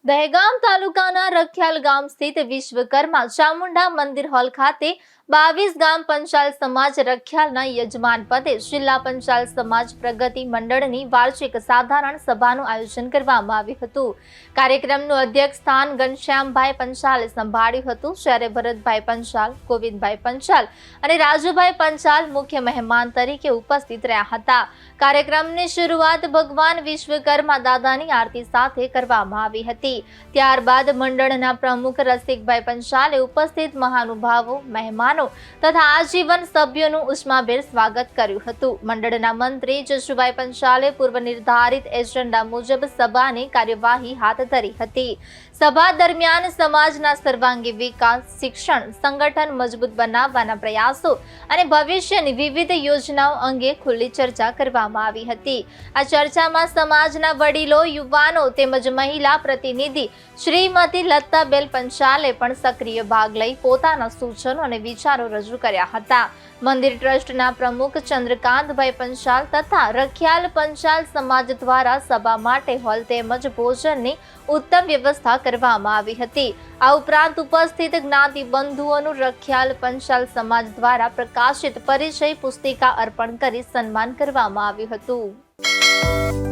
દહેગામ તાલુકાના રખિયાલ ગામ સ્થિત વિશ્વકર્મા ચામુંડા મંદિર હોલ ખાતે 22 ગામ પંચાલ સમાજ રખિયાલના યજમાન પદે જિલ્લા પંચાલ સમાજ પ્રગતિ મંડળની વાર્ષિક સાધારણ સભાનું આયોજન કરવામાં આવ્યું હતું। કાર્યક્રમનું અધ્યક્ષ સ્થાન ઘનશ્યામભાઈ પંચાલે સંભાળ્યું હતું, જ્યારે ભરતભાઈ પંચાલ, ગોવિંદભાઈ પંચાલ અને રાજુભાઈ પંચાલ મુખ્ય મહેમાન તરીકે ઉપસ્થિત રહ્યા હતા। કાર્યક્રમની શરૂઆત ભગવાન વિશ્વકર્મા દાદાની આરતી સાથે કરવામાં આવી હતી। ત્યારબાદ મંડળના પ્રમુખ રસિકભાઈ પંચાલે ઉપસ્થિત મહાનુભાવો, મહેમાનો તથા આજીવન સભ્યોનું ઉષ્માભેર સ્વાગત કર્યું હતું। મંડળના મંત્રી જશુભાઈ પંચાલે પૂર્વ નિર્ધારિત એજન્ડા મુજબ સભાની કાર્યવાહી હાથ ધરી હતી। સભા દરમિયાન સમાજના સર્વાંગી વિકાસ, શિક્ષણ, સંગઠન મજબૂત બનાવવાના પ્રયાસો અને ભવિષ્યની વિવિધ યોજનાઓ અંગે ખુલ્લી ચર્ચા કરવામાં આવી હતી। આ ચર્ચામાં સમાજના વડીલો, યુવાનો તેમજ મહિલા પ્રતિનિધિ શ્રીમતી લતાબેન પંચાલે પણ સક્રિય ભાગ લઈ પોતાના સૂચનો અને વિચારો રજૂ કર્યા હતા। મંદિર ટ્રસ્ટના પ્રમુખ ચંદ્રકાંતભાઈ પંચાલ તથા રખિયાલ પંચાલ સમાજ દ્વારા સભા માટે હોલ તેમજ ભોજનની ઉત્તમ વ્યવસ્થા કરવામાં આવી હતી। આ ઉપરાંત ઉપસ્થિત જ્ઞાતિ બંધુઓનું રખિયાલ પંચાલ સમાજ દ્વારા પ્રકાશિત પરિચય પુસ્તિકા અર્પણ કરી સન્માન કરવામાં આવ્યું હતું।